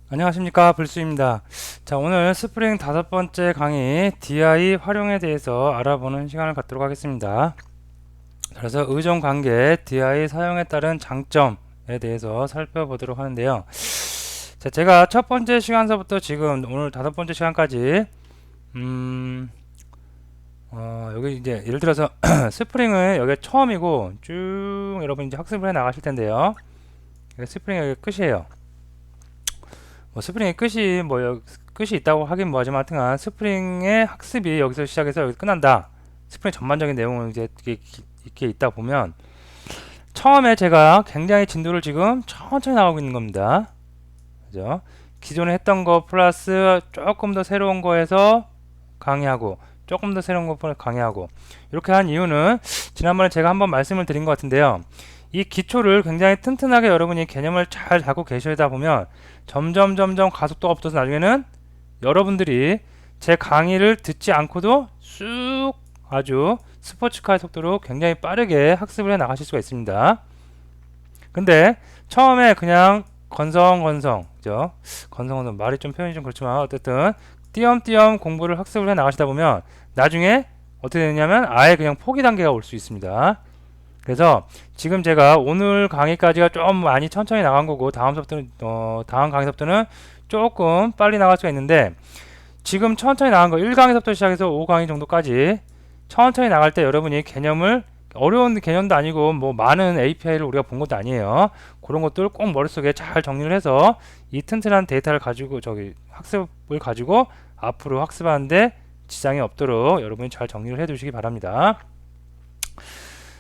안녕하십니까, 불수입니다. 자, 오늘 스프링 5번째 강의 DI 활용에 대해서 알아보는 시간을 갖도록 하겠습니다. 그래서 의존 관계 DI 사용에 따른 장점에 대해서 살펴보도록 하는데요. 자, 제가 첫 번째 시간서부터 지금 오늘 5번째 시간까지 여기 이제 예를 들어서 스프링을 여기 처음이고 쭉 여러분 이제 학습을 해 나가실 텐데요. 스프링 여기 끝이에요. 뭐 스프링의 끝이 있다고 하긴 뭐하지만 하여튼간 스프링의 학습이 여기서 시작해서 여기서 끝난다. 스프링 전반적인 내용을 이제 이렇게 있다 보면 처음에 제가 굉장히 진도를 지금 천천히 나가고 있는 겁니다. 그죠? 기존에 했던 거 플러스 조금 더 새로운 거에서 강의하고 조금 더 새로운 거 강의하고 이렇게 한 이유는 지난번에 제가 한번 말씀을 드린 것 같은데요. 이 기초를 굉장히 튼튼하게 여러분이 개념을 잘 잡고 계시다 보면 점점 가속도가 붙어서 나중에는 여러분들이 제 강의를 듣지 않고도 쑥 아주 스포츠카의 속도로 굉장히 빠르게 학습을 해 나가실 수가 있습니다. 근데 처음에 그냥 그죠? 말이 좀 표현이 좀 그렇지만 어쨌든 띄엄띄엄 공부를 학습을 해 나가시다 보면 나중에 어떻게 되냐면 아예 그냥 포기 단계가 올 수 있습니다. 그래서 지금 제가 오늘 강의까지가 좀 많이 천천히 나간 거고 다음 강의서부터는 조금 빨리 나갈 수가 있는데 지금 천천히 나간 거 1강에서부터 시작해서 5강의 정도까지 천천히 나갈 때 여러분이 개념을 어려운 개념도 아니고 뭐 많은 API를 우리가 본 것도 아니에요. 그런 것들 꼭 머릿속에 잘 정리를 해서 이 튼튼한 데이터를 가지고 학습을 가지고 앞으로 학습하는데 지장이 없도록 여러분이 잘 정리를 해 두시기 바랍니다.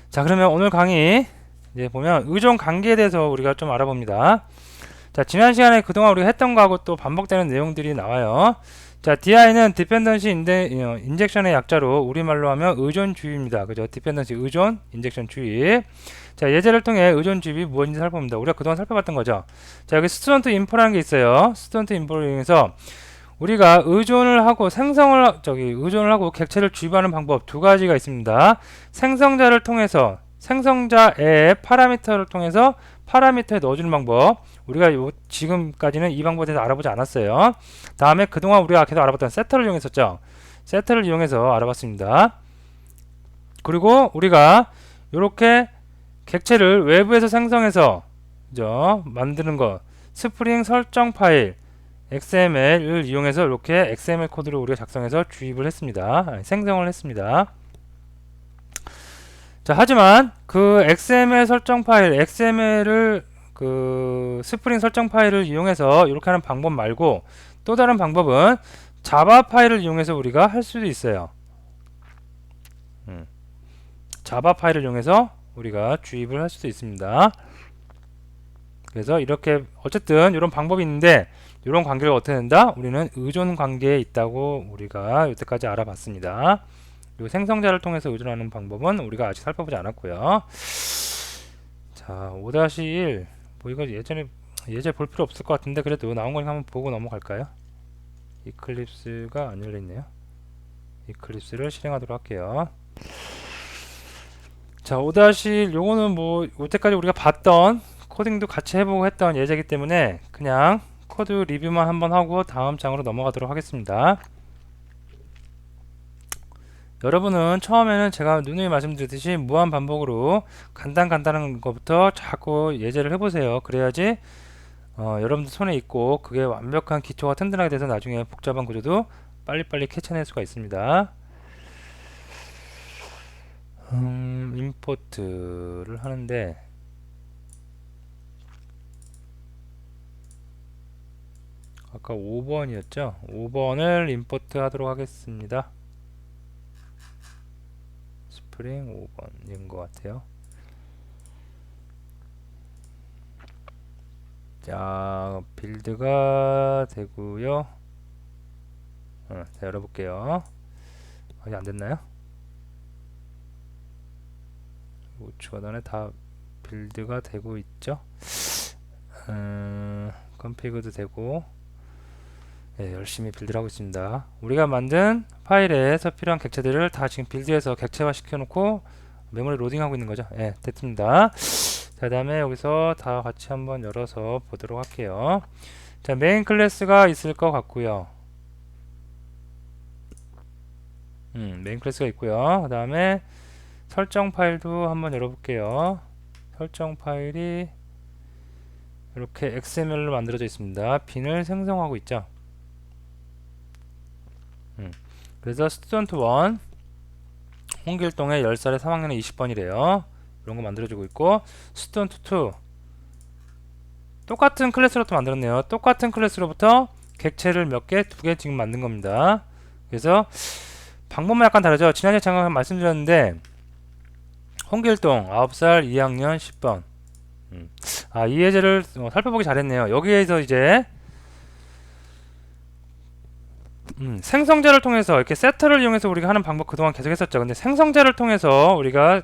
자, 그러면 오늘 강의 이제 보면 의존 관계에 대해서 우리가 좀 알아봅니다. 자, 지난 시간에 그동안 우리가 했던 거하고 또 반복되는 내용들이 나와요. 자, DI는 디펜던시 인젝션의 약자로 우리말로 하면 의존주의입니다. 그죠? 디펜던시 의존, 인젝션 주의. 자, 예제를 통해 의존 주의이 무엇인지 살펴봅니다. 우리가 그동안 살펴봤던 거죠. 자, 여기 스튜던트 인포라는 게 있어요. 스튜던트 인포를 이용해서 우리가 의존을 하고 의존을 하고 객체를 주입하는 방법 두 가지가 있습니다. 생성자를 통해서 생성자의 파라미터를 통해서 파라미터에 넣어주는 방법. 우리가 지금까지는 이 방법에 대해서 알아보지 않았어요. 다음에 그동안 우리가 계속 알아봤던 세터를 이용했었죠. 세터를 이용해서 알아봤습니다. 그리고 우리가 이렇게 객체를 외부에서 생성해서 만드는 거 스프링 설정 파일 XML을 이용해서 이렇게 XML 코드를 우리가 작성해서 주입을 했습니다. 생성을 했습니다. 자, 하지만 그 XML 설정 파일, XML을 스프링 설정 파일을 이용해서 이렇게 하는 방법 말고 또 다른 방법은 자바 파일을 이용해서 우리가 할 수도 있어요. 자바 파일을 이용해서 우리가 주입을 할 수도 있습니다. 그래서 이렇게 어쨌든 이런 방법이 있는데 이런 관계가 어떻게 된다? 우리는 의존 관계에 있다고 우리가 여태까지 알아봤습니다. 이 생성자를 통해서 의존하는 방법은 우리가 아직 살펴보지 않았고요. 자, 5-1 뭐 이거 예제 볼 필요 없을 것 같은데 그래도 나온 거니까 한번 보고 넘어갈까요? 이클립스가 안 열려있네요. 이클립스를 실행하도록 할게요. 자, 5-1 요거는 뭐 여태까지 우리가 봤던 코딩도 같이 해보고 했던 예제이기 때문에 그냥 코드 리뷰만 한번 하고 다음 장으로 넘어가도록 하겠습니다. 여러분은 처음에는 제가 누누이 말씀드렸듯이 무한 반복으로 간단한 것부터 자꾸 예제를 해보세요. 그래야지 여러분들 손에 있고 그게 완벽한 기초가 튼튼하게 돼서 나중에 복잡한 구조도 빨리빨리 캐쳐낼 수가 있습니다. 임포트를 하는데 아까 5번이었죠? 5번을 임포트 하도록 하겠습니다. 스프링 5번인 것 같아요. 자, 빌드가 되고요. 자, 열어볼게요. 아직 안 됐나요? 우측하단에 다 빌드가 되고 있죠. 컨피그도 되고 열심히 빌드를 하고 있습니다. 우리가 만든 파일에서 필요한 객체들을 다 지금 빌드에서 객체화 시켜놓고 메모리 로딩하고 있는 거죠. 됐습니다. 자, 다음에 여기서 다 같이 한번 열어서 보도록 할게요. 자, 메인 클래스가 있을 것 같고요. 메인 클래스가 있고요. 그 다음에 설정 파일도 한번 열어볼게요. 설정 파일이 이렇게 XML로 만들어져 있습니다. 빈을 생성하고 있죠. 그래서 스튜던트1 홍길동의 10살에 3학년에 20번이래요. 이런 거 만들어주고 있고, 스튜던트2 똑같은 클래스로부터 만들었네요. 똑같은 클래스로부터 객체를 몇 개, 2개 지금 만든 겁니다. 그래서 방법만 약간 다르죠. 지난주에 잠깐 말씀드렸는데, 홍길동 9살 2학년 10번. 이 예제를 살펴보기 잘했네요. 여기에서 이제 생성자를 통해서 이렇게 세터를 이용해서 우리가 하는 방법 그동안 계속 했었죠. 근데 생성자를 통해서 우리가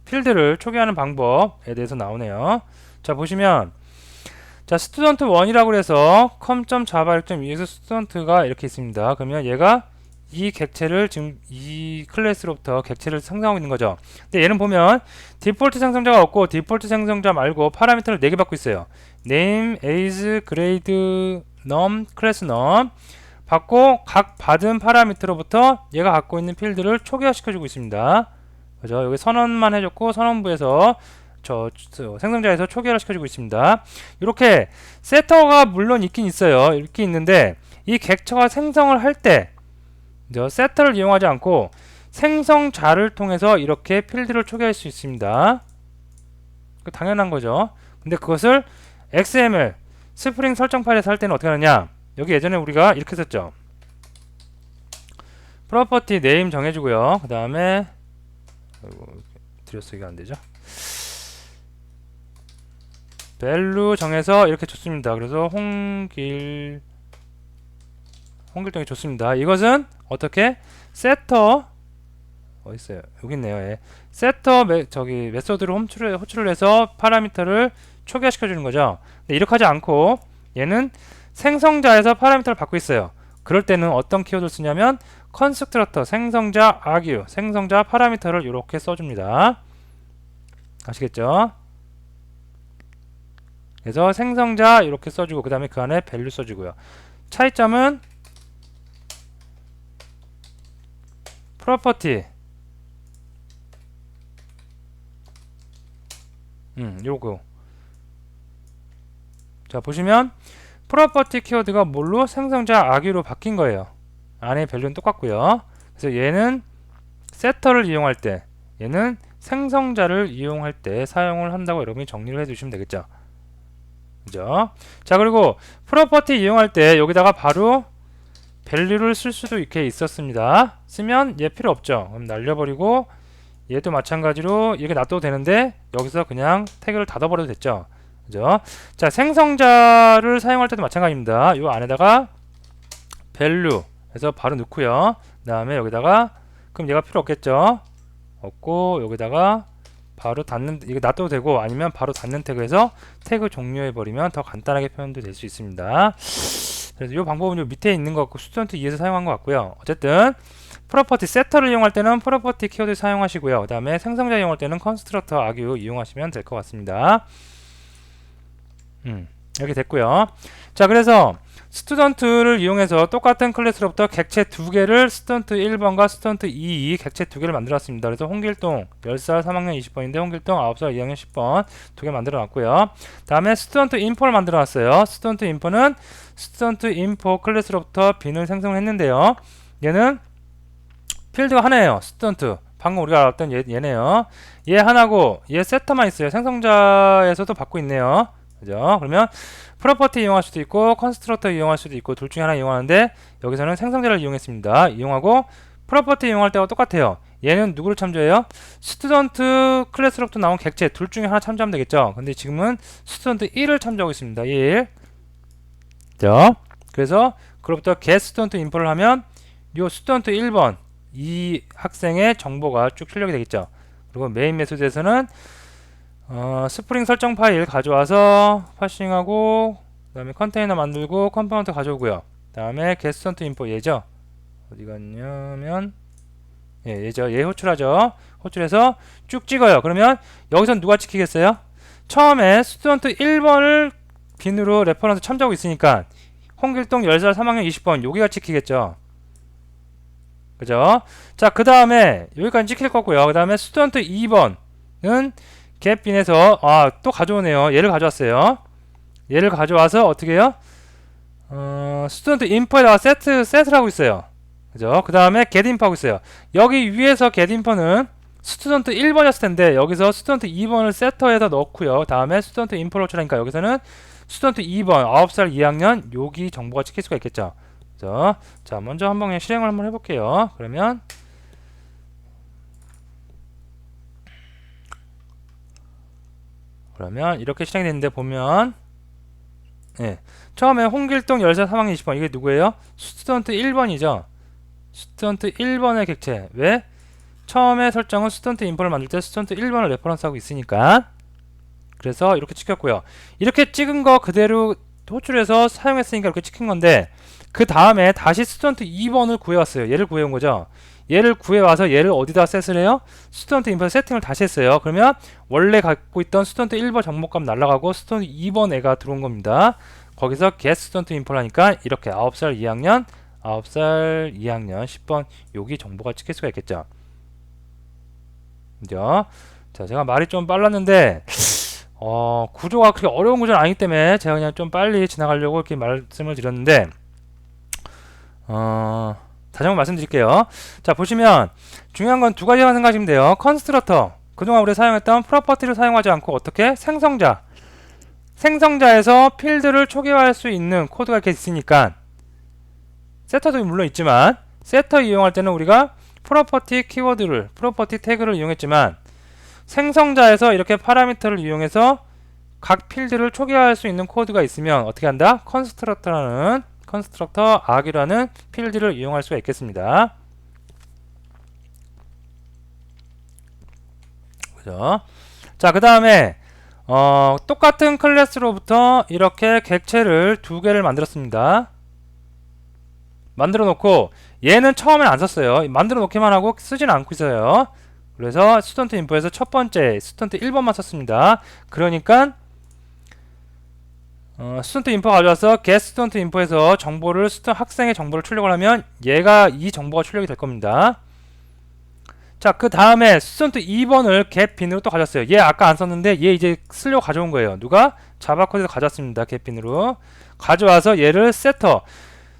필드를 초기화하는 방법에 대해서 나오네요. 자, 보시면 자, 스튜던트1이라고 해서 com.java 1.2에서 스튜던트가 이렇게 있습니다. 그러면 얘가 이 객체를 지금 이 클래스로부터 객체를 생성하고 있는 거죠. 근데 얘는 보면 디폴트 생성자가 없고 디폴트 생성자 말고 파라미터를 4개 받고 있어요. name, age, grade, num, class num 받고 각 받은 파라미터로부터 얘가 갖고 있는 필드를 초기화 시켜주고 있습니다. 그죠? 여기 선언만 해줬고 선언부에서 생성자에서 초기화를 시켜주고 있습니다. 이렇게 세터가 물론 있긴 있어요. 이렇게 있는데 이 객체가 생성을 할 때 세터를 이용하지 않고 생성자를 통해서 이렇게 필드를 초기화할 수 있습니다. 당연한 거죠. 근데 그것을 XML 스프링 설정 파일에서 할 때는 어떻게 하느냐, 여기 예전에 우리가 이렇게 썼죠. 프로퍼티 네임 정해주고요. 그 다음에 드렸으기가 안되죠. 밸류 정해서 이렇게 줬습니다. 그래서 홍길동이 좋습니다. 이것은 어떻게 세터 어딨어요? 여기 있네요. 예. 세터 메소드를 호출을 해서 파라미터를 초기화시켜 주는 거죠. 근데 이렇게 하지 않고 얘는 생성자에서 파라미터를 받고 있어요. 그럴 때는 어떤 키워드를 쓰냐면 컨스트럭터 생성자 argue 생성자 파라미터를 이렇게 써줍니다. 아시겠죠? 그래서 생성자 이렇게 써주고 그 다음에 그 안에 밸류 써주고요. 차이점은 프로퍼티 요거 자 보시면 프로퍼티 키워드가 뭘로 생성자 argue로 바뀐 거예요. 안에 밸류는 똑같고요. 그래서 얘는 세터를 이용할 때 얘는 생성자를 이용할 때 사용을 한다고 여러분이 정리를 해주시면 되겠죠. 그죠? 자, 그리고 프로퍼티 이용할 때 여기다가 바로 밸류를 쓸 수도 이렇게 있었습니다. 쓰면 얘 필요 없죠. 그럼 날려버리고 얘도 마찬가지로 이렇게 놔둬도 되는데 여기서 그냥 태그를 닫아버려도 됐죠. 그죠? 자, 생성자를 사용할 때도 마찬가지입니다. 요 안에다가 밸류 해서 바로 넣고요. 그 다음에 여기다가 그럼 얘가 필요 없겠죠. 없고 여기다가 바로 닫는, 이거 놔둬도 되고 아니면 바로 닫는 태그에서 태그 종료해버리면 더 간단하게 표현도 될 수 있습니다. 그래서 이 방법은 요 밑에 있는 것 같고 스튜던트 2에서 사용한 것 같고요. 어쨌든 프로퍼티 세터를 이용할 때는 프로퍼티 키워드 사용하시고요. 그 다음에 생성자 이용할 때는 컨스트럭터 argue 이용하시면 될 것 같습니다. 이렇게 됐고요. 자, 그래서 스튜던트를 이용해서 똑같은 클래스로부터 객체 2개를 스튜던트 1번과 스튜던트 2 객체 2개를 만들었습니다. 그래서 홍길동 10살 3학년 20번인데 홍길동 9살 2학년 10번 2개 만들어 놨고요. 다음에 스튜던트 인포를 만들어 놨어요. 스튜던트 인포는 스튜던트 인포 클래스로부터 빈을 생성했는데요. 얘는 필드가 하나예요. 스튜던트 방금 우리가 알았던 얘네요. 얘 하나고 얘 세터만 있어요. 생성자에서도 받고 있네요. 그죠? 그러면 프로퍼티 이용할 수도 있고 컨스트럭터 이용할 수도 있고 둘 중에 하나 이용하는데 여기서는 생성자를 이용했습니다. 이용하고 프로퍼티 이용할 때와 똑같아요. 얘는 누구를 참조해요? 스튜던트 클래스로부터 나온 객체 둘 중에 하나 참조하면 되겠죠. 근데 지금은 스튜던트 1을 참조하고 있습니다. 1. 그죠? 그래서 그로부터 get 스튜던트 인포를 하면 요 스튜던트 1번 이 학생의 정보가 쭉 출력이 되겠죠. 그리고 메인 메소드에서는 스프링 설정 파일 가져와서 파싱하고 그 다음에 컨테이너 만들고 컴포넌트 가져오고요. 그 다음에 get 스튜던트 인포 얘죠. 어디 갔냐면 얘죠. 얘 호출하죠. 호출해서 쭉 찍어요. 그러면 여기선 누가 찍히겠어요? 처음에 스튜던트 1번을 빈으로 레퍼런스 참조하고 있으니까 홍길동 10살 3학년 20번 여기가 찍히겠죠. 그죠? 자, 그 다음에 여기까지 찍힐 거고요. 그 다음에 스튜던트 2번은 겟빈에서 또 가져오네요. 얘를 가져왔어요. 얘를 가져와서 어떻게 해요? 스튜던트 인포에다가 셋을 하고 있어요. 그죠? 그 다음에 겟인포 하고 있어요. 여기 위에서 겟인포는 스튜던트 1번이었을 텐데 여기서 스튜던트 2번을 세터에다 넣고요. 다음에 스튜던트 인포를 호출하니까 여기서는 스튜던트 2번 9살 2학년 여기 정보가 찍힐 수가 있겠죠. 그죠? 자, 먼저 한번 그냥 실행을 한번 해볼게요. 그러면 이렇게 실행이 됐는데 보면 예, 처음에 홍길동 10살 3학년 20번 이게 누구예요? 스튜던트 1번이죠. 스튜던트 1번의 객체. 왜? 처음에 설정은 스튜던트 인포를 만들 때 스튜던트 1번을 레퍼런스 하고 있으니까 그래서 이렇게 찍혔고요. 이렇게 찍은 거 그대로 호출해서 사용했으니까 이렇게 찍힌 건데 그 다음에 다시 스튜던트 2번을 구해왔어요. 얘를 구해온 거죠. 얘를 구해와서 얘를 어디다 셋을 해요? 스튜던트 인포 세팅을 다시 했어요. 그러면 원래 갖고 있던 스튜던트 1번 정보값 날라가고 스튜던트 2번 애가 들어온 겁니다. 거기서 get 스튜던트 인포를 하니까 이렇게 9살 2학년 10번 여기 정보가 찍힐 수가 있겠죠. 그죠? 자, 제가 말이 좀 빨랐는데 구조가 그렇게 어려운 구조는 아니기 때문에 제가 그냥 좀 빨리 지나가려고 이렇게 말씀을 드렸는데 다시 한번 말씀드릴게요. 자, 보시면 중요한 건 두 가지만 생각하시면 돼요. 컨스트럭터 그동안 우리 사용했던 프로퍼티를 사용하지 않고 어떻게 생성자에서 필드를 초기화할 수 있는 코드가 이렇게 있으니까 세터도 물론 있지만 세터 이용할 때는 우리가 프로퍼티 키워드를 프로퍼티 태그를 이용했지만 생성자에서 이렇게 파라미터를 이용해서 각 필드를 초기화할 수 있는 코드가 있으면 어떻게 한다? 컨스트럭터 arg라는 필드를 이용할 수가 있겠습니다. 그죠? 자, 그 다음에 똑같은 클래스로부터 이렇게 객체를 두 개를 만들었습니다. 만들어 놓고 얘는 처음엔 안 썼어요. 만들어 놓기만 하고 쓰지는 않고 있어요. 그래서 스튜던트 인포에서 첫 번째 스튜던트 1번만 썼습니다. 그러니까 스튜던트 인포 가져와서 get 스튜던트 인포에서 정보를 학생의 정보를 출력을 하면 얘가 이 정보가 출력이 될 겁니다. 자, 그 다음에 스튜던트 2번을 get 빈으로 또 가져왔어요. 얘 아까 안 썼는데 얘 이제 쓰려고 가져온 거예요. 누가? 자바 코드에서 가져왔습니다. get 빈으로 가져와서 얘를 세터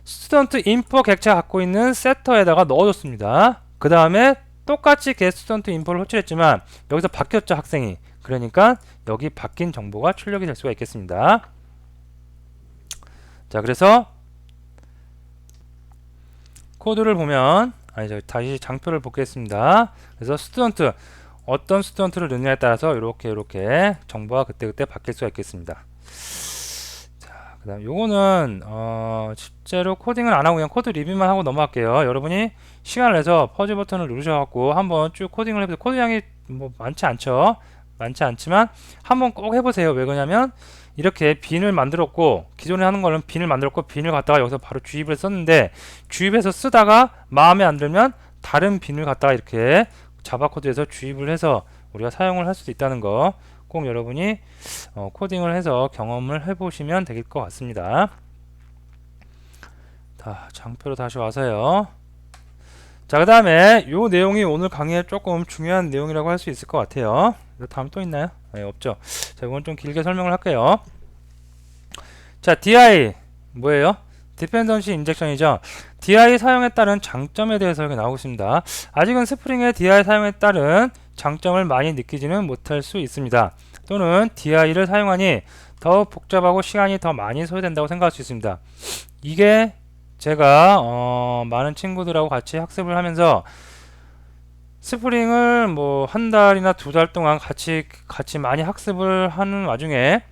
스튜던트 인포 객체가 갖고 있는 세터에다가 넣어줬습니다. 그 다음에 똑같이 get 스튜던트 인포를 호출했지만 여기서 바뀌었죠, 학생이. 그러니까 여기 바뀐 정보가 출력이 될 수가 있겠습니다. 자, 그래서 코드를 보면 다시 장표를 보겠습니다. 그래서 스튜던트 어떤 스튜던트를 넣느냐에 따라서 이렇게 정보가 그때그때 바뀔 수가 있겠습니다. 자, 그 다음 요거는 실제로 코딩을 안 하고 그냥 코드 리뷰만 하고 넘어갈게요. 여러분이 시간을 내서 퍼즈 버튼을 누르셔갖고 한번 쭉 코딩을 해보세요. 코드 양이 뭐 많지 않지만 한번 꼭 해보세요. 왜 그러냐면 이렇게 빈을 만들었고 기존에 하는 거는 빈을 만들었고 빈을 갖다가 여기서 바로 주입을 썼는데 주입해서 쓰다가 마음에 안 들면 다른 빈을 갖다가 이렇게 자바 코드에서 주입을 해서 우리가 사용을 할 수도 있다는 거 꼭 여러분이 코딩을 해서 경험을 해보시면 될 것 같습니다. 자, 장표로 다시 와서요. 자, 그 다음에 요 내용이 오늘 강의에 조금 중요한 내용이라고 할 수 있을 것 같아요. 다음 또 있나요? 네, 없죠. 자, 이건 좀 길게 설명을 할게요. 자, DI 뭐예요? 디펜던시 인젝션이죠. DI 사용에 따른 장점에 대해서 여기 나오고 있습니다. 아직은 스프링의 DI 사용에 따른 장점을 많이 느끼지는 못할 수 있습니다. 또는 DI를 사용하니 더 복잡하고 시간이 더 많이 소요된다고 생각할 수 있습니다. 이게 제가 많은 친구들하고 같이 학습을 하면서 스프링을 뭐 한 달이나 두 달 동안 같이 많이 학습을 하는 와중에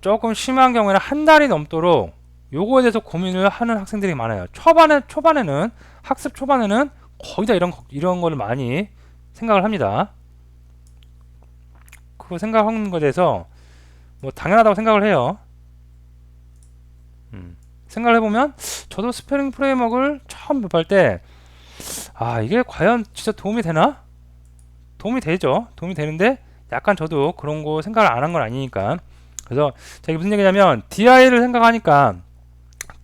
조금 심한 경우에는 한 달이 넘도록 요거에 대해서 고민을 하는 학생들이 많아요. 초반에는 학습 초반에는 거의 다 이런 거를 많이 생각을 합니다. 그거 생각하는 것에 대해서 뭐 당연하다고 생각을 해요. 생각을 해보면 저도 스프링 프레임워크를 처음 접할 때 이게 과연 진짜 도움이 되나? 도움이 되죠. 도움이 되는데 약간 저도 그런 거 생각을 안 한 건 아니니까 그래서 자, 이게 무슨 얘기냐면 DI를 생각하니까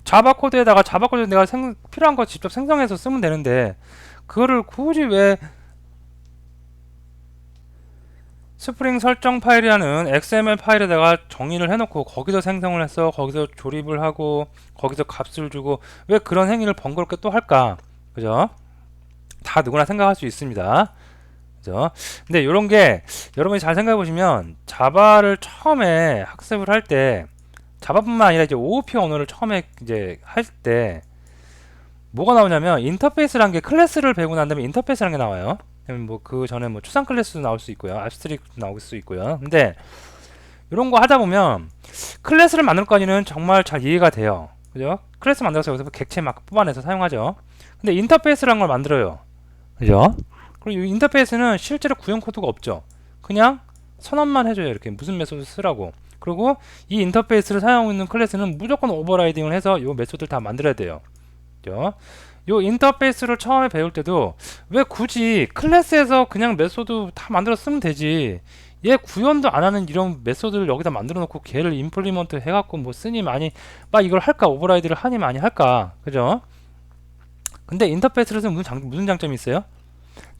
자바 코드에다가 자바 코드 내가 필요한 거 직접 생성해서 쓰면 되는데 그거를 굳이 왜 스프링 설정 파일이라는 XML 파일에다가 정의를 해놓고 거기서 생성을 해서 거기서 조립을 하고 거기서 값을 주고 왜 그런 행위를 번거롭게 또 할까? 그죠? 다 누구나 생각할 수 있습니다. 그죠? 근데 이런 게 여러분이 잘 생각해 보시면 자바를 처음에 학습을 할 때 자바뿐만 아니라 이제 OOP 언어를 처음에 이제 할 때 뭐가 나오냐면 인터페이스라는 게 클래스를 배우고 난 다음에 인터페이스라는 게 나와요. 뭐 그 전에 뭐 추상 클래스도 나올 수 있고요, abstract도 나올 수 있고요. 근데 이런 거 하다 보면 클래스를 만들 거까지는 정말 잘 이해가 돼요. 그죠? 클래스 만들어서 여기서 객체 막 뽑아내서 사용하죠. 근데 인터페이스라는 걸 만들어요. 그죠? 그리고 이 인터페이스는 실제로 구형 코드가 없죠. 그냥 선언만 해줘요. 이렇게 무슨 메소드 쓰라고. 그리고 이 인터페이스를 사용하고 있는 클래스는 무조건 오버라이딩을 해서 이 메소드를 다 만들어야 돼요. 그죠? 요 인터페이스를 처음에 배울 때도 왜 굳이 클래스에서 그냥 메소드 다 만들어 쓰면 되지, 얘 구현도 안 하는 이런 메소드를 여기다 만들어 놓고 걔를 임플리먼트 해갖고 뭐 쓰니 많이 막 이걸 할까, 오버라이드를 하니 많이 할까. 그죠? 근데 인터페이스를 쓰면 무슨 장점이 있어요?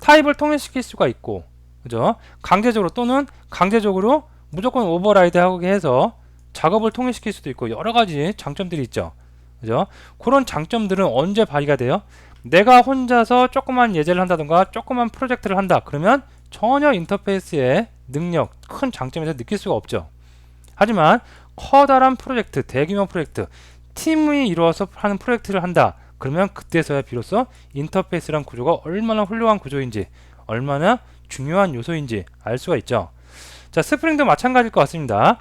타입을 통일시킬 수가 있고, 그죠? 강제적으로 또는 강제적으로 무조건 오버라이드 하게 해서 작업을 통일시킬 수도 있고 여러 가지 장점들이 있죠. 그죠? 그런 장점들은 언제 발휘가 돼요? 내가 혼자서 조그만 예제를 한다던가 조그만 프로젝트를 한다. 그러면 전혀 인터페이스의 능력, 큰 장점에서 느낄 수가 없죠. 하지만 커다란 프로젝트, 대규모 프로젝트, 팀이 이루어서 하는 프로젝트를 한다. 그러면 그때서야 비로소 인터페이스란 구조가 얼마나 훌륭한 구조인지, 얼마나 중요한 요소인지 알 수가 있죠. 자, 스프링도 마찬가지일 것 같습니다.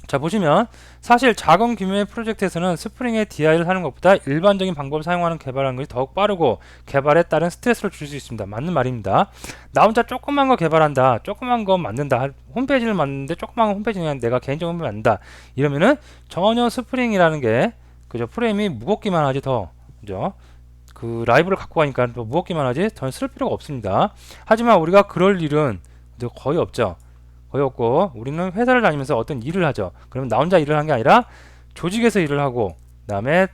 자, 보시면 사실 작은 규모의 프로젝트에서는 스프링의 DI를 하는 것보다 일반적인 방법을 사용하는 개발하는 것이 더욱 빠르고 개발에 따른 스트레스를 줄 수 있습니다. 맞는 말입니다. 나 혼자 조그만 거 개발한다, 조그만 거 만든다, 홈페이지를 만드는데 조그만 홈페이지 그냥 내가 개인적으로 만든다, 이러면은 전혀 스프링이라는 게, 그죠, 프레임이 무겁기만 하지 더, 그죠, 그 라이브를 갖고 가니까 더 무겁기만 하지 전혀 쓸 필요가 없습니다. 하지만 우리가 그럴 일은 거의 없죠. 거의 없고 우리는 회사를 다니면서 어떤 일을 하죠. 그러면 나 혼자 일을 한 게 아니라 조직에서 일을 하고, 그 다음에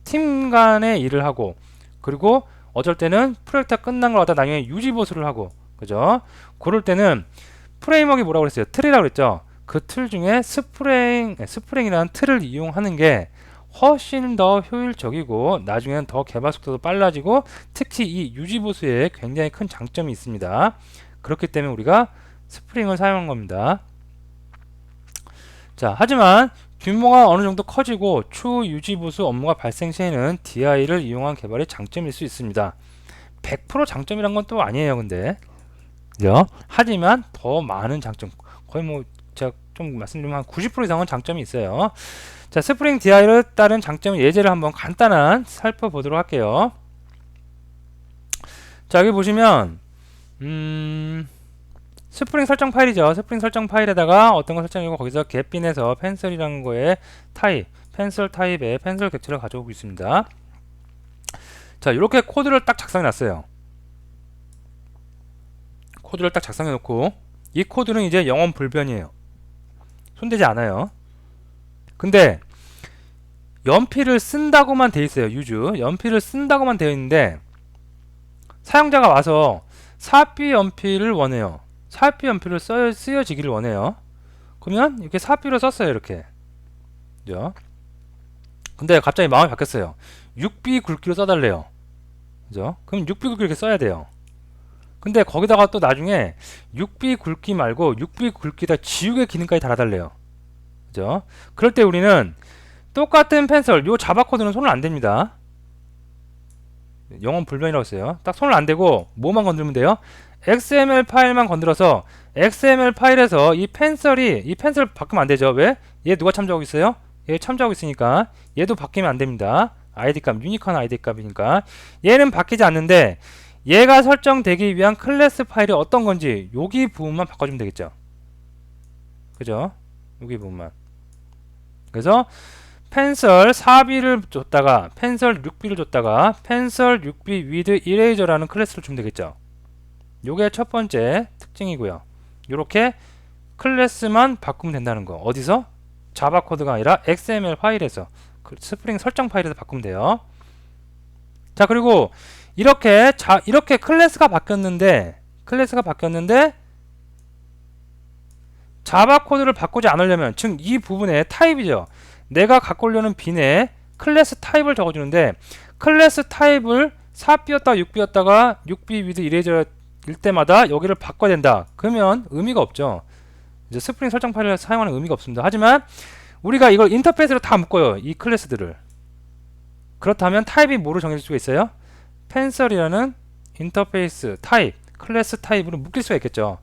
팀 간의 일을 하고, 그리고 어쩔 때는 프로젝트가 끝난 걸 갖다 나중에 유지 보수를 하고, 그죠? 그럴 때는 프레임워크가 뭐라고 그랬어요? 틀이라고 그랬죠? 그 틀 중에 스프링이라는 틀을 이용하는 게 훨씬 더 효율적이고 나중에는 더 개발 속도도 빨라지고 특히 이 유지 보수에 굉장히 큰 장점이 있습니다. 그렇기 때문에 우리가 스프링을 사용한 겁니다. 자, 하지만 규모가 어느 정도 커지고 추후 유지 보수 업무가 발생 시에는 DI를 이용한 개발이 장점일 수 있습니다. 100% 장점이란 건 또 아니에요, 근데. 그죠? 하지만 더 많은 장점, 거의 뭐 제가 좀 말씀드리면 한 90% 이상은 장점이 있어요. 자, 스프링 DI를 따른 장점 예제를 한번 간단한 살펴보도록 할게요. 자, 여기 보시면 스프링 설정 파일이죠. 스프링 설정 파일에다가 어떤 거 설정이고 거기서 get빈에서 펜슬이라는 거에 타입, 펜슬 타입의 펜슬 객체를 가져오고 있습니다. 자, 이렇게 코드를 딱 작성해 놨어요. 코드를 딱 작성해 놓고 이 코드는 이제 영원 불변이에요. 손대지 않아요. 근데 연필을 쓴다고만 돼 있어요. 유즈 연필을 쓴다고만 되어 있는데 사용자가 와서 사비 연필을 원해요. 사비 연필을 쓰여지기를 원해요. 그러면 이렇게 사비로 썼어요. 이렇게. 그죠? 근데 갑자기 마음이 바뀌었어요. 6B 굵기로 써달래요. 그죠? 그럼 6B 굵기 이렇게 써야 돼요. 근데 거기다가 또 나중에 6B 굵기 말고 6B 굵기다 지우개 기능까지 달아달래요. 그죠? 그럴 때 우리는 똑같은 펜슬, 요 자바 코드는 손을 안 댑니다. 영원 불변이라고 했어요. 딱 손을 안 대고 뭐만 건드리면 돼요? XML 파일만 건드려서 XML 파일에서 이 펜슬 바꾸면 안 되죠. 왜? 얘 누가 참조하고 있어요? 얘 참조하고 있으니까 얘도 바뀌면 안 됩니다. ID 값, 유니크한 ID 값이니까 얘는 바뀌지 않는데 얘가 설정되기 위한 클래스 파일이 어떤 건지 여기 부분만 바꿔주면 되겠죠. 그죠? 여기 부분만. 그래서 펜슬 4B를 줬다가 펜슬 6B를 줬다가 펜슬 6B with eraser라는 클래스를 주면 되겠죠. 요게 첫 번째 특징이고요. 요렇게 클래스만 바꾸면 된다는 거. 어디서? 자바 코드가 아니라 XML 파일에서 그 스프링 설정 파일에서 바꾸면 돼요. 자, 그리고 이렇게 클래스가 바뀌었는데 자바 코드를 바꾸지 않으려면, 즉 이 부분의 타입이죠. 내가 갖고 오려는 빈에 클래스 타입을 적어주는데, 클래스 타입을 4B였다가 6B였다가 6B with 이레이저일 때마다 여기를 바꿔야 된다. 그러면 의미가 없죠. 이제 스프링 설정 파일을 사용하는 의미가 없습니다. 하지만 우리가 이걸 인터페이스로 다 묶어요. 이 클래스들을. 그렇다면 타입이 뭐로 정해질 수가 있어요? 펜설이라는 인터페이스 타입, 클래스 타입으로 묶일 수가 있겠죠.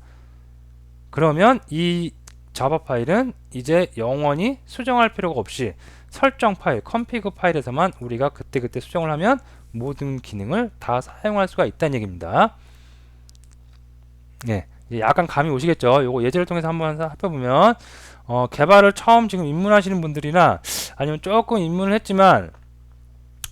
그러면 이 자바 파일은 이제 영원히 수정할 필요가 없이 설정 파일, config 파일에서만 우리가 그때그때 수정을 하면 모든 기능을 다 사용할 수가 있다는 얘기입니다. 예, 약간 감이 오시겠죠. 요거 예제를 통해서 한번 살펴보면, 개발을 처음 지금 입문하시는 분들이나 아니면 조금 입문을 했지만,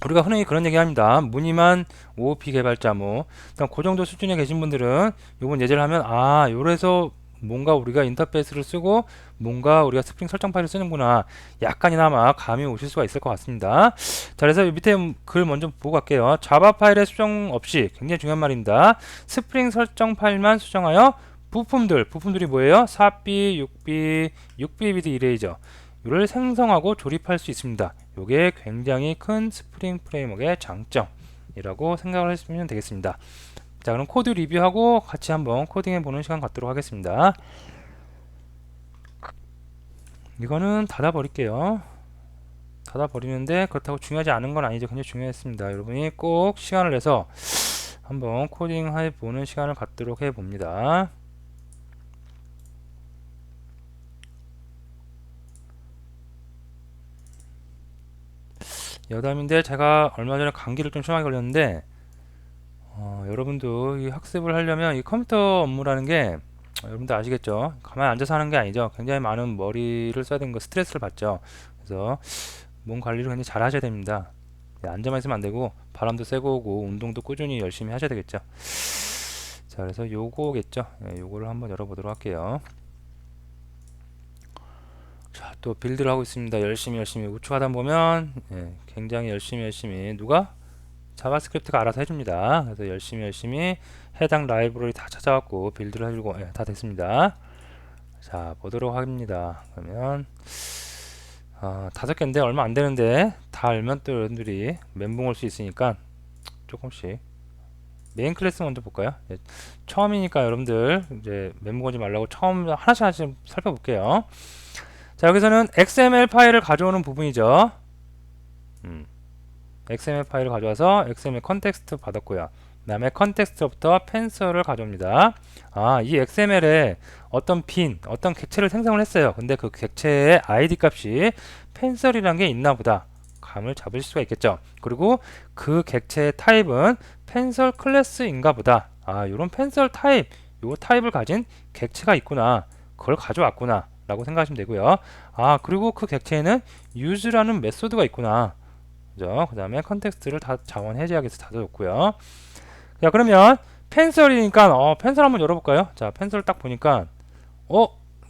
우리가 흔히 그런 얘기 합니다. 무늬만 OOP 개발자 그 정도 수준에 계신 분들은 요번 예제를 하면, 요래서 뭔가 우리가 인터페이스를 쓰고 뭔가 우리가 스프링 설정 파일을 쓰는구나, 약간이나마 감이 오실 수가 있을 것 같습니다. 자, 그래서 밑에 글 먼저 보고 갈게요. 자바 파일의 수정 없이, 굉장히 중요한 말입니다. 스프링 설정 파일만 수정하여 부품들이 뭐예요? 4B, 6B with 이레이저 를 생성하고 조립할 수 있습니다. 이게 굉장히 큰 스프링 프레임워크의 장점이라고 생각을 하시면 되겠습니다. 자, 그럼 코드 리뷰하고 같이 한번 코딩해 보는 시간 갖도록 하겠습니다. 이거는 닫아 버릴게요. 닫아 버리는데 그렇다고 중요하지 않은 건 아니죠. 굉장히 중요했습니다. 여러분이 꼭 시간을 내서 한번 코딩해 보는 시간을 갖도록 해 봅니다. 여담인데, 제가 얼마 전에 감기를 좀 심하게 걸렸는데, 여러분도 이 학습을 하려면 이 컴퓨터 업무라는 게, 여러분도 아시겠죠? 가만히 앉아서 하는 게 아니죠. 굉장히 많은 머리를 써야 되는 거, 스트레스를 받죠. 그래서 몸 관리를 굉장히 잘 하셔야 됩니다. 앉아만 있으면 안 되고 바람도 쐬고 오고 운동도 꾸준히 열심히 하셔야 되겠죠. 자, 그래서 요거겠죠. 요거를 한번 열어보도록 할게요. 자, 또 빌드를 하고 있습니다. 열심히 우측 하다 보면 굉장히 열심히 누가? 자바스크립트가 알아서 해줍니다. 그래서 열심히 해당 라이브러리 다 찾아갖고 빌드를 해주고 다 됐습니다. 자, 보도록 합니다. 그러면 5개인데 얼마 안 되는데 다 알면 또 여러분들이 멘붕 올 수 있으니까 조금씩 메인 클래스 먼저 볼까요? 처음이니까 여러분들 이제 멘붕 오지 말라고 처음 하나씩 살펴볼게요. 자, 여기서는 XML 파일을 가져오는 부분이죠. XML 파일을 가져와서 XML 컨텍스트 받았고요. 그 다음에 컨텍스트부터 펜서를 가져옵니다. 이 XML에 어떤 어떤 객체를 생성을 했어요. 근데 그 객체의 ID 값이 펜설이라는 게 있나 보다 감을 잡으실 수가 있겠죠. 그리고 그 객체의 타입은 펜설 클래스인가 보다. 요런 펜설 타입, 요 타입을 가진 객체가 있구나, 그걸 가져왔구나 라고 생각하시면 되고요. 그리고 그 객체에는 use라는 메소드가 있구나. 그죠? 그 다음에 컨텍스트를 다 자원 해제하기 위해서 닫아줬고요. 자, 그러면 펜설이니까 펜설 한번 열어볼까요? 자, 펜설 딱 보니까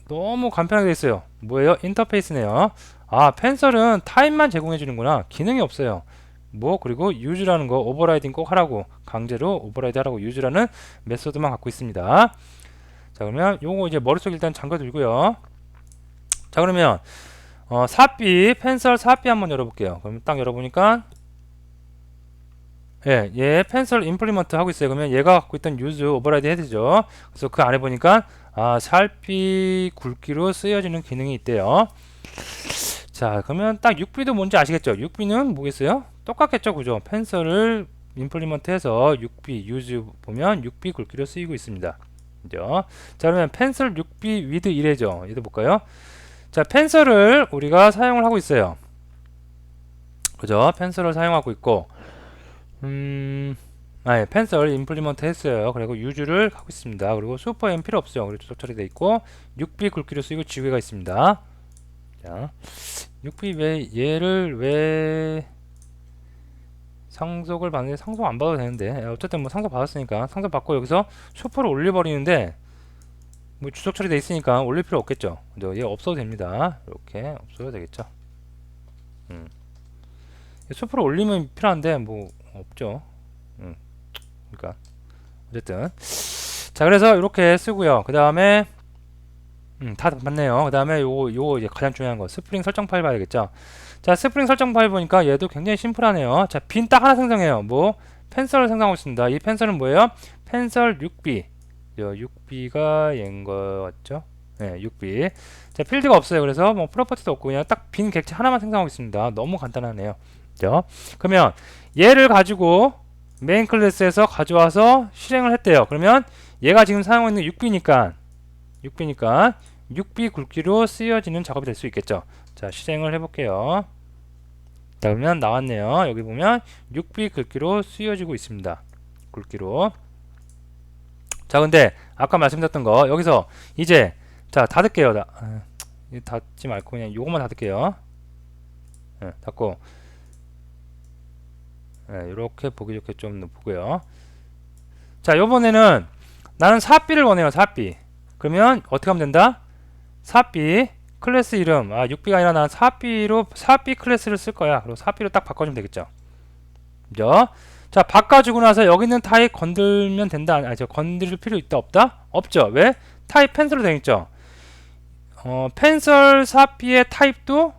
너무 간편하게 되어 있어요. 뭐예요? 인터페이스네요. 펜설은 타입만 제공해 주는구나. 기능이 없어요. 그리고 use라는 거 오버라이딩 꼭 하라고, 강제로 오버라이드 하라고 use라는 메소드만 갖고 있습니다. 자, 그러면 요거 이제 머릿속에 일단 잠궈두고요. 자, 그러면 4B 펜설 4B 한번 열어볼게요. 그럼 딱 열어보니까 얘 펜설 임플리먼트 하고 있어요. 그러면 얘가 갖고 있던 use 오버라이드 헤드죠. 그래서 그 안에 보니까 4B 굵기로 쓰여지는 기능이 있대요. 자, 그러면 딱 6B도 뭔지 아시겠죠? 6B는 뭐겠어요? 똑같겠죠, 그죠? 펜설을 임플리먼트 해서 6B use 보면 6B 굵기로 쓰이고 있습니다. 그죠? 자, 그러면 펜설 6B with 이래죠. 얘도 볼까요? 자, 펜설을 우리가 사용을 하고 있어요. 그죠? 펜설을 사용하고 있고, 펜설 임플리먼트 했어요. 그리고 use를 하고 있습니다. 그리고 슈퍼 M 필요 없어요. 그리고 조작 처리되어 있고, 6B 굵기로 쓰이고 지위가 있습니다. 자, 6B 얘를 왜 상속을 받는데, 상속 안 받아도 되는데, 어쨌든 뭐 상속 받았으니까 상속 받고 여기서 슈퍼를 올려버리는데, 뭐 주석 처리돼 있으니까 올릴 필요 없겠죠. 그죠? 얘 없어도 됩니다. 이렇게 없어도 되겠죠. 수프로 올리면 필요한데 뭐 없죠. 그러니까 어쨌든 자 그래서 이렇게 쓰고요. 그 다음에 다 맞네요. 그 다음에 요거 이제 가장 중요한 거 스프링 설정 파일 봐야겠죠. 자 스프링 설정 파일 보니까 얘도 굉장히 심플하네요. 자 빈 딱 하나 생성해요. 뭐 펜서를 생성하고 있습니다. 이 펜서는 뭐예요? 펜서 6B 6B가 얘인 거 같죠? 네 6B. 자 필드가 없어요. 그래서 뭐 프로퍼티도 없고 그냥 딱 빈 객체 하나만 생성하고 있습니다. 너무 간단하네요. 그죠? 그러면 얘를 가지고 메인 클래스에서 가져와서 실행을 했대요. 그러면 얘가 지금 사용하고 있는 6B니까 6B 굵기로 쓰여지는 작업이 될 수 있겠죠. 자 실행을 해볼게요. 자 그러면 나왔네요. 여기 보면 6B 굵기로 쓰여지고 있습니다. 굵기로. 자 근데 아까 말씀드렸던 거 여기서 이제 자 닫을게요. 닫지 말고 그냥 요것만 닫을게요. 네, 닫고 이렇게 보기 좋게 좀 보고요. 자 요번에는 나는 4B를 원해요. 4B. 그러면 어떻게 하면 된다? 4B 클래스 이름 6B가 아니라 나는 4B 클래스를 쓸 거야. 그리고 4B로 딱 바꿔주면 되겠죠. 그죠? 자 바꿔주고 나서 여기 있는 타입 건들면 된다. 건드릴 필요 있다 없다? 없죠. 왜? 타입 펜서로 되어있죠. 펜설 4B의 타입도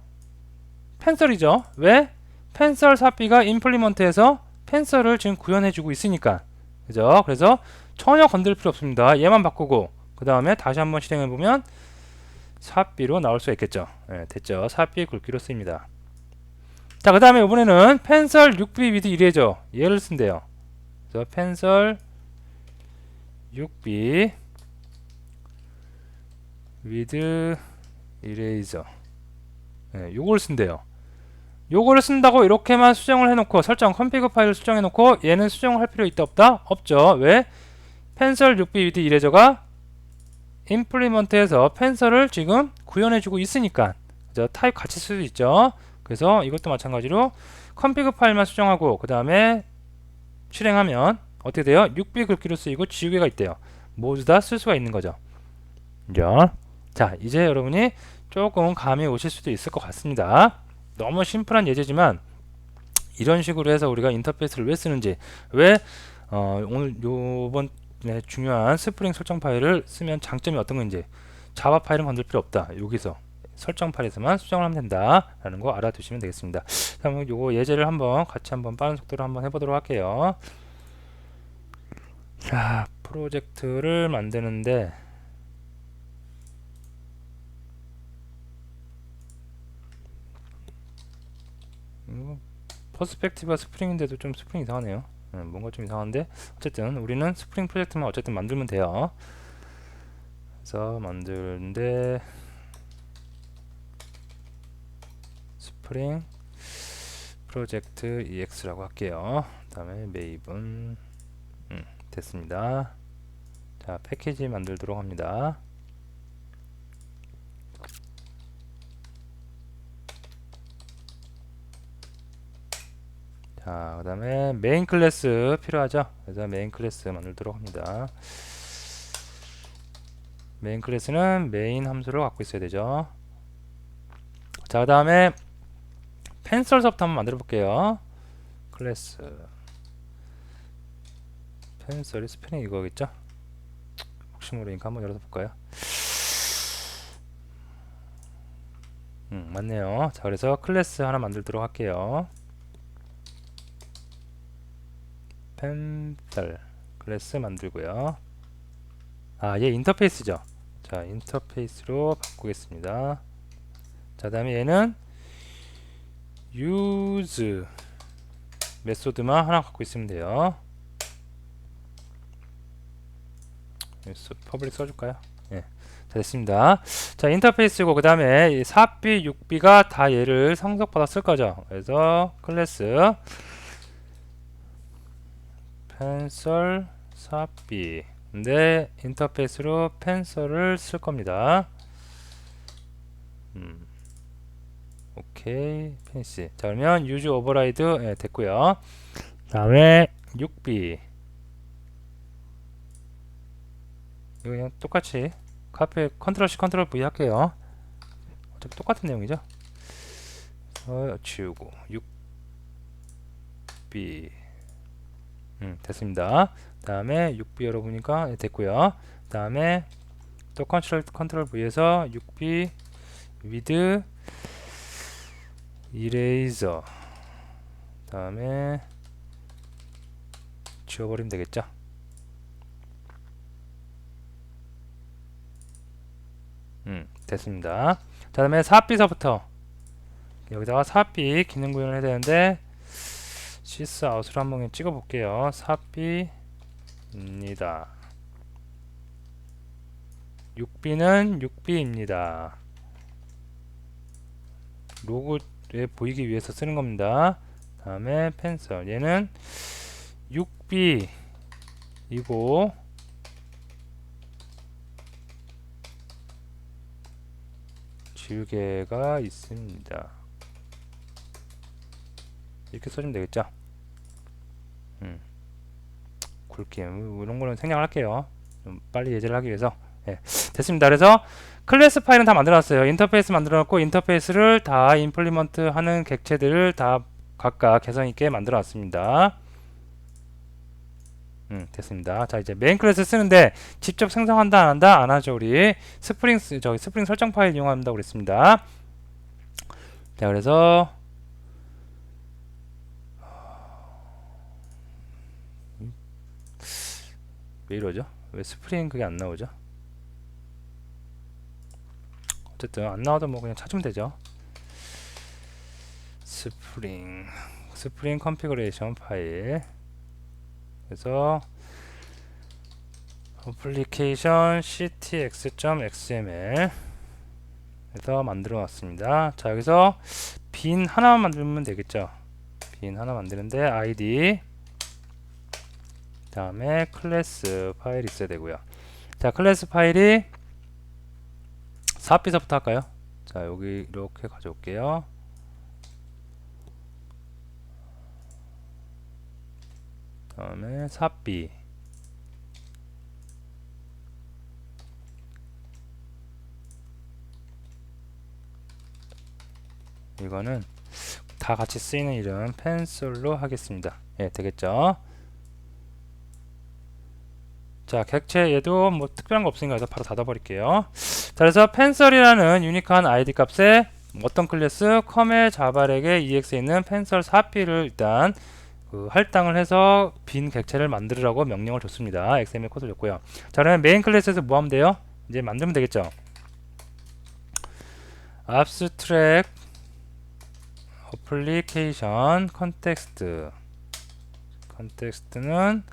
펜설이죠. 왜? 펜설 4B가 임플리먼트에서 펜설을 지금 구현해주고 있으니까. 그죠? 그래서 전혀 건들 필요 없습니다. 얘만 바꾸고 그 다음에 다시 한번 실행해보면 4B로 나올 수 있겠죠. 네, 됐죠. 4B 굵기로 쓰입니다. 자, 그 다음에 이번에는 펜설 6B 위드 이레이저 얘를 쓴대요. 그래서 펜설 6B 위드 이레이저 요걸 쓴대요. 요거를 쓴다고 이렇게만 수정을 해놓고 설정 컨피그 파일을 수정해놓고 얘는 수정을 할 필요 있다 없다? 없죠. 왜? 펜설 6B 위드 이레저가 임플리먼트에서 펜설을 지금 구현해주고 있으니까 그죠? 타입 같이 쓸 수 있죠. 그래서 이것도 마찬가지로 컨피그 파일만 수정하고 그 다음에 실행하면 어떻게 돼요? 6B 굵기로 쓰이고 지우개가 있대요. 모두 다 쓸 수가 있는 거죠. 그죠? 자 이제 여러분이 조금 감이 오실 수도 있을 것 같습니다. 너무 심플한 예제지만 이런 식으로 해서 우리가 인터페이스를 왜 쓰는지 왜 오늘 요번 중요한 스프링 설정 파일을 쓰면 장점이 어떤 건지 자바 파일은 건들 필요 없다. 여기서 설정 파일에서만 수정을 하면 된다 라는 거 알아두시면 되겠습니다. 그럼 요거 예제를 한번 같이 한번 빠른 속도로 한번 해보도록 할게요. 자 프로젝트를 만드는데 퍼스펙티브가 스프링인데도 좀 스프링 이상하네요. 뭔가 좀 이상한데 어쨌든 우리는 스프링 프로젝트만 어쨌든 만들면 돼요. 그래서 만드는데 스프링 프로젝트 EX라고 할게요. 그 다음에 메이븐 됐습니다. 자 패키지 만들도록 합니다. 자, 그 다음에 메인 클래스 필요하죠. 그래서 메인 클래스 만들도록 합니다. 메인 클래스는 메인 함수를 갖고 있어야 되죠. 자, 그 다음에 펜설서부터 한번 만들어 볼게요. 클래스 펜설이 스페링 이거겠죠. 혹시 모르니까 한번 열어서 볼까요. 맞네요. 자, 그래서 클래스 하나 만들도록 할게요. 펜설 클래스 만들고요. 얘 인터페이스죠. 자 인터페이스로 바꾸겠습니다. 자 다음에 얘는 use 메소드만 하나 갖고 있으면 돼요. 퍼블릭 써줄까요? 예. 자 됐습니다. 자 인터페이스고 그 다음에 4B, 6B가 다 얘를 상속받아 쓸 거죠. 그래서 클래스 펜설 4B 근데 인터페이스로 펜설을 쓸 겁니다. 오케이 피니시. 자 그러면 유즈 오버라이드 됐고요. 다음에 6B 이거 그냥 똑같이 카페 컨트롤 C 컨트롤 V 할게요. 어차피 똑같은 내용이죠. 지우고 6B 됐습니다. 다음에 6B 열어보니까 됐고요. 다음에 또 컨트롤 V에서 6B with 이레이저 다음에 지워버리면 되겠죠. 됐습니다. 자, 다음에 4B서부터 여기다가 4B 기능 구현을 해야 되는데 시스 아웃으로 한번 찍어 볼게요. 4B입니다. 6B는 6B입니다. 로고에 보이기 위해서 쓰는 겁니다. 다음에 펜서 얘는 6B이고 지우개가 있습니다. 이렇게 써주면 되겠죠. 굵게 이런 거는 생략을 할게요. 좀 빨리 예제를 하기 위해서. 됐습니다. 그래서 클래스 파일은 다 만들어놨어요. 인터페이스 만들어놨고 인터페이스를 다 임플리먼트 하는 객체들을 다 각각 개성 있게 만들어놨습니다. 됐습니다. 자, 이제 메인 클래스 쓰는데 직접 생성한다 안 한다? 안 하죠. 우리 스프링 설정 파일 이용한다고 그랬습니다. 자, 그래서 왜 이러죠? 왜 스프링 그게 안 나오죠? 어쨌든 안 나와도 뭐 그냥 찾으면 되죠. 스프링 컨피그레이션 파일. 그래서 어플리케이션 ctx.xml 에서 만들어 놨습니다. 자, 여기서 빈 하나만 만들면 되겠죠. 빈 하나 만드는데 id 다음에 클래스 파일이 있어야 되고요. 자, 클래스 파일이 4B서부터 할까요? 자, 여기 이렇게 가져올게요. 다음에 4B 이거는 다 같이 쓰이는 이름 펜슬로 하겠습니다. 되겠죠? 자, 객체 얘도 뭐 특별한 거 없으니까 그래서 바로 닫아버릴게요. 자, 그래서 펜설이라는 유니크한 id 값에 어떤 클래스 컴의 자바렉에 ex에 있는 펜설 4B를 일단 할당을 해서 빈 객체를 만들으라고 명령을 줬습니다. XML 코드를 줬고요. 자, 그러면 메인 클래스에서 뭐 하면 돼요? 이제 만들면 되겠죠. abstract application context 는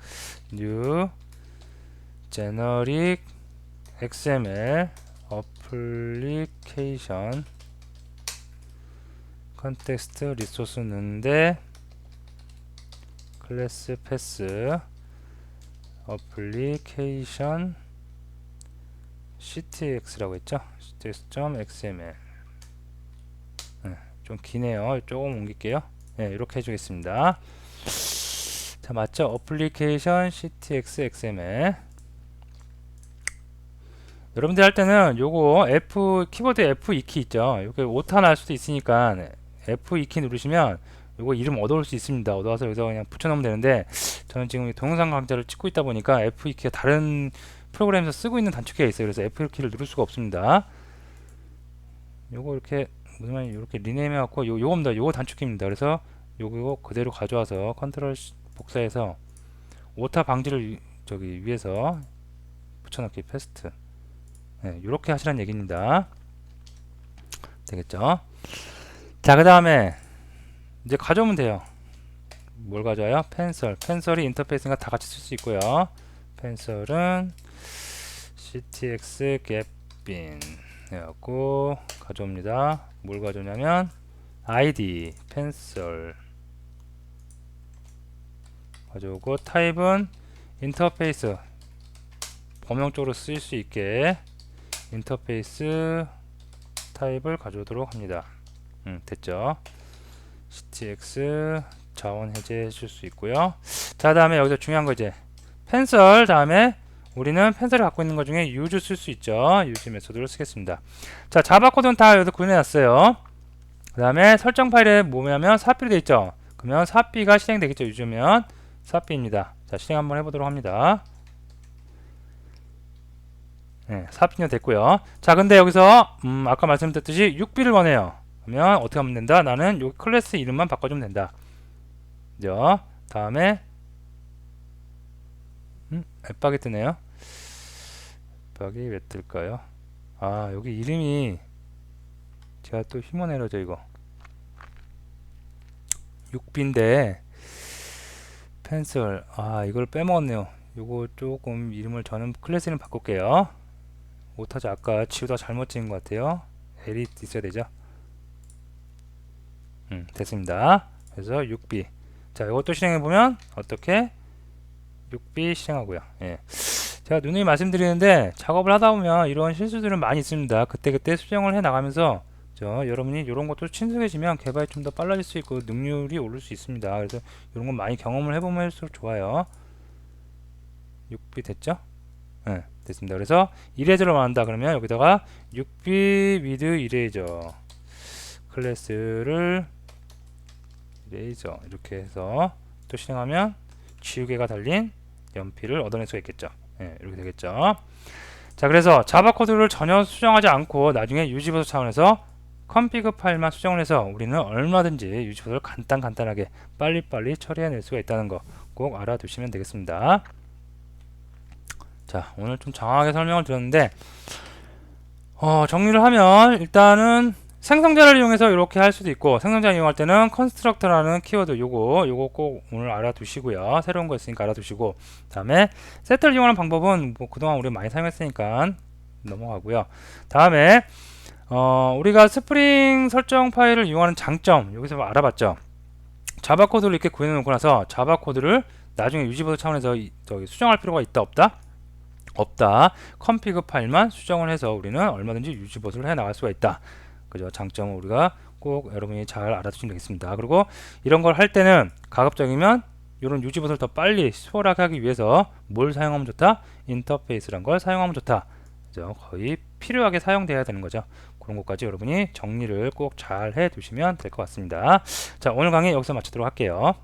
new generic XML application context 리소스 넣는데 클래스 패스 application ctx라고 했죠. ctx.xml 좀 기네요. 조금 옮길게요. 이렇게 해주겠습니다. 자, 맞죠? application ctx xml 여러분들 할 때는 요거 키보드 F2키 있죠. 이렇게 오타 날 수도 있으니까 F2키 누르시면 요거 이름 얻어올 수 있습니다. 얻어와서 여기서 그냥 붙여놓으면 되는데 저는 지금 동영상 강좌를 찍고 있다 보니까 F2키가 다른 프로그램에서 쓰고 있는 단축키가 있어요. 그래서 F2키를 누를 수가 없습니다. 요거 이렇게 무슨 말이냐, 이렇게 리네임 해갖고 요겁니다. 요거 단축키입니다. 그래서 요거 그대로 가져와서 컨트롤 복사해서 오타 방지를 저기 위에서 붙여넣기 패스트 요렇게 하시라는 얘기입니다. 되겠죠? 자, 그 다음에 이제 가져오면 돼요. 뭘 가져와요? 펜설이 인터페이스가 다 같이 쓸 수 있고요. 펜설은 ctx getbin 해갖고 가져옵니다. 뭘 가져오냐면 id 펜설 가져오고 타입은 인터페이스 범용적으로 쓰일 수 있게 인터페이스 타입을 가져오도록 합니다. 됐죠? ctx 자원 해제해 줄 수 있고요. 자, 다음에 여기서 중요한 거 이제 펜설 다음에 우리는 펜슬을 갖고 있는 것 중에 use 쓸 수 있죠. use 메소드를 쓰겠습니다. 자, 자바 코드는 다 여기서 구현해놨어요. 그 다음에 설정 파일에 뭐냐면 사비로 되어 있죠. 그러면 사비가 실행되겠죠. use면 사비입니다. 자, 실행 한번 해보도록 합니다. 네, 사비는 됐고요. 자, 근데 여기서 아까 말씀드렸듯이 6B를 원해요. 그러면 어떻게 하면 된다? 나는 요 클래스 이름만 바꿔주면 된다. 그죠? 다음에 앱박이 뜨네요. 앱박이 왜 뜰까요? 아, 여기 이름이 제가 또 휴먼 에러죠 이거. 6B인데 펜슬, 아 이걸 빼먹었네요. 요거 조금 이름을 저는 클래스 이름 바꿀게요. 오타즈 아까 지우다 잘못 지은 것 같아요. L이 있어야 되죠. 됐습니다. 그래서 6B. 자, 이것도 실행해보면 어떻게 6B 실행하고요. 예. 제가 누누이 말씀드리는데 작업을 하다 보면 이런 실수들은 많이 있습니다. 그때그때 수정을 해 나가면서 여러분이 이런 것도 친숙해지면 개발이 좀 더 빨라질 수 있고 능률이 오를 수 있습니다. 그래서 이런 건 많이 경험을 해보면 할수록 좋아요. 6B 됐죠? 네, 됐습니다. 그래서 이레저를 원한다 그러면 여기다가 6B with 이레저 클래스를 이레저 이렇게 해서 또 실행하면 지우개가 달린 연필을 얻어낼 수가 있겠죠. 네, 이렇게 되겠죠. 자, 그래서 자바 코드를 전혀 수정하지 않고 나중에 유지보드 차원에서 config 파일만 수정을 해서 우리는 얼마든지 유지보드를 간단하게 빨리빨리 처리해낼 수가 있다는 거 꼭 알아두시면 되겠습니다. 자, 오늘 좀 장황하게 설명을 드렸는데 정리를 하면 일단은 생성자를 이용해서 이렇게 할 수도 있고 생성자 이용할 때는 constructor라는 키워드 요거 꼭 오늘 알아두시고요. 새로운 거 있으니까 알아두시고 다음에 set를 이용하는 방법은 뭐 그동안 우리 많이 사용했으니까 넘어가고요. 다음에 우리가 스프링 설정 파일을 이용하는 장점 여기서 알아봤죠. 자바 코드를 이렇게 구현해 놓고 나서 자바 코드를 나중에 유지보드 차원에서 수정할 필요가 있다 없다. config 파일만 수정을 해서 우리는 얼마든지 유지보드를 해 나갈 수가 있다. 그죠? 장점은 우리가 꼭 여러분이 잘 알아두시면 되겠습니다. 그리고 이런 걸 할 때는 가급적이면 이런 유지보드를 더 빨리 수월하게 하기 위해서 뭘 사용하면 좋다? 인터페이스란 걸 사용하면 좋다. 그죠? 거의 필요하게 사용돼야 되는 거죠. 그런 것까지 여러분이 정리를 꼭 잘 해 두시면 될 것 같습니다. 자, 오늘 강의 여기서 마치도록 할게요.